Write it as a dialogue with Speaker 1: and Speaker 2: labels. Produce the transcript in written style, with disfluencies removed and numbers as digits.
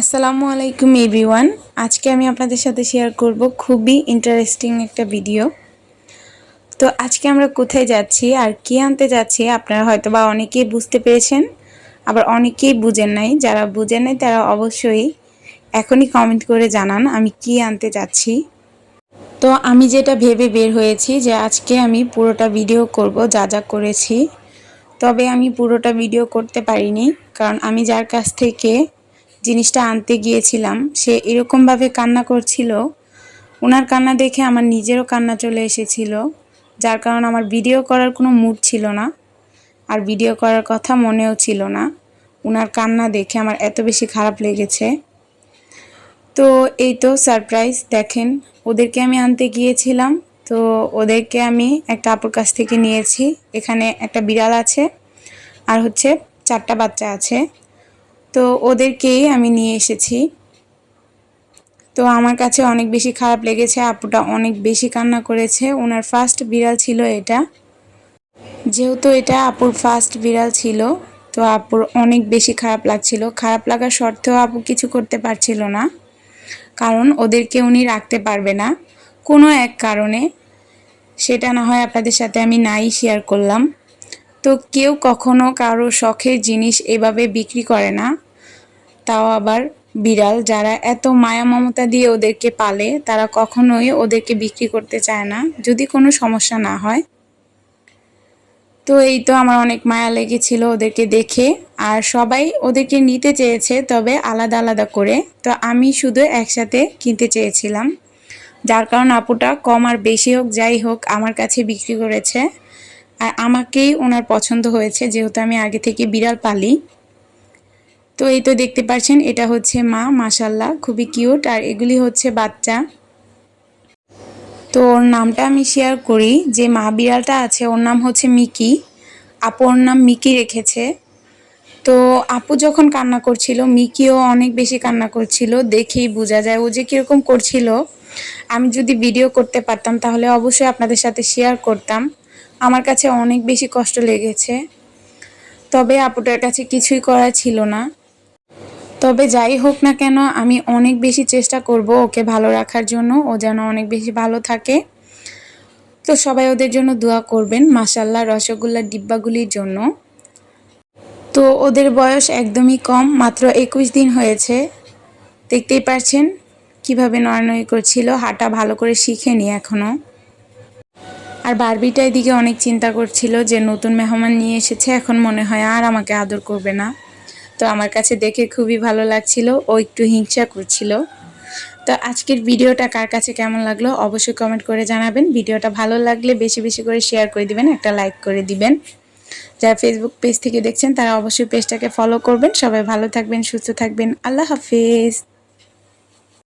Speaker 1: আসসালামু আলাইকুম এভরিওয়ান। আজকে আমি আপনাদের সাথে শেয়ার করব খুবই ইন্টারেস্টিং একটা ভিডিও। তো আজকে আমরা কোথায় যাচ্ছি আর কি আনতে যাচ্ছি আপনারা হয়তোবা অনেকেই বুঝতে পেরেছেন, আবার অনেকেই বুঝেন নাই। যারা বুঝেন নাই তারা অবশ্যই এখনই কমেন্ট করে জানান আমি কি আনতে যাচ্ছি। তো আমি যেটা ভেবে বের হয়েছি যে আজকে আমি পুরোটা ভিডিও করব যা যা করেছি। তবে আমি পুরোটা ভিডিও করতে পারিনি, কারণ আমি যার কাছ থেকে জিনিসটা আনতে গিয়েছিলাম সে এরকমভাবে কান্না করছিল, ওনার কান্না দেখে আমার নিজেরও কান্না চলে এসেছিল, যার কারণে আমার ভিডিও করার কোনো মুড ছিল না, আর ভিডিও করার কথা মনেও ছিল না। ওনার কান্না দেখে আমার এত বেশি খারাপ লেগেছে। তো এই তো সারপ্রাইজ দেখেন, ওদেরকে আমি আনতে গিয়েছিলাম। তো ওদেরকে আমি একটা আপুর কাছ থেকে নিয়েছি। এখানে একটা বিড়াল আছে আর হচ্ছে 4টা বাচ্চা আছে। তো ওদেরকেই আমি নিয়ে এসেছি। তো আমার কাছে অনেক বেশি খারাপ লেগেছে, আপুটা অনেক বেশি কান্না করেছে। ওনার ফার্স্ট বিড়াল ছিল এটা, যেহেতু এটা আপুর ফার্স্ট বিড়াল ছিল তো আপুর অনেক বেশি খারাপ লাগছিল। খারাপ লাগার সত্ত্বেও আপু কিছু করতে পারছিল না, কারণ ওদেরকে উনি রাখতে পারবে না কোনো এক কারণে। সেটা না হয় আপনাদের সাথে আমি নাই শেয়ার করলাম। তো কেউ কখনো কারো শখের জিনিস এভাবে বিক্রি করে না, তাও আবার বিড়াল। যারা এত মায়া মমতা দিয়ে ওদেরকে পালে তারা কখনোই ওদেরকে বিক্রি করতে চায় না, যদি কোনো সমস্যা না হয়। তো এই তো আমার অনেক মায়া লেগেছিল ওদেরকে দেখে, আর সবাই ওদেরকে নিতে চেয়েছে তবে আলাদা আলাদা করে। তো আমি শুধু একসাথে কিনতে চেয়েছিলাম, যার কারণে আপুটা কম আর বেশি হোক যাই হোক আমার কাছে বিক্রি করেছে। আর আমাকেই ওনার পছন্দ হয়েছে, যেহেতু আমি আগে থেকে বিড়াল পালি। তো এই তো দেখতে পাচ্ছেন এটা হচ্ছে মা, মাশাল্লাহ খুবই কিউট, আর এগুলি হচ্ছে বাচ্চা। তো ওর নামটা আমি শেয়ার করি, যে মা বিড়ালটা আছে ওর নাম হচ্ছে মিকি। আপু ওর নাম মিকি রেখেছে। তো আপু যখন কান্না করছিল মিকিও অনেক বেশি কান্না করছিল, দেখেই বোঝা যায় ও যে কীরকম করছিল। আমি যদি ভিডিও করতে পারতাম তাহলে অবশ্যই আপনাদের সাথে শেয়ার করতাম। আমার কাছে অনেক বেশি কষ্ট লেগেছে, তবে আপুটার কাছে কিছুই করার ছিল না। তবে যাই হোক না কেন আমি অনেক বেশি চেষ্টা করব ওকে ভালো রাখার জন্য, ও যেন অনেক বেশি ভালো থাকে। তো সবাই ওদের জন্য দোয়া করবেন, মাশাল্লাহ রসগোল্লার ডিব্বাগুলির জন্য। তো ওদের বয়স একদমই কম, মাত্র 21 দিন হয়েছে। দেখতেই পাচ্ছেন কিভাবে নড়ানড়ি করছিল, হাঁটা ভালো করে শিখেনি এখনও। আর বারবিটা এদিকে অনেক চিন্তা করছিল যে নতুন মেহমান নিয়ে এসেছে, এখন মনে হয় আর আমাকে আদর করবে না। তো আমার কাছে দেখে খুবই ভালো লাগছিল, ও একটু হিংসা করছিল। তো আজকের ভিডিওটা কার কাছে কেমন লাগলো অবশ্যই কমেন্ট করে জানাবেন। ভিডিওটা ভালো লাগলে বেশি বেশি করে শেয়ার করে দিবেন, একটা লাইক করে দিবেন। যারা ফেসবুক পেজ থেকে দেখছেন তারা অবশ্যই পেজটাকে ফলো করবেন। সবাই ভালো থাকবেন, সুস্থ থাকবেন। আল্লাহ হাফেজ।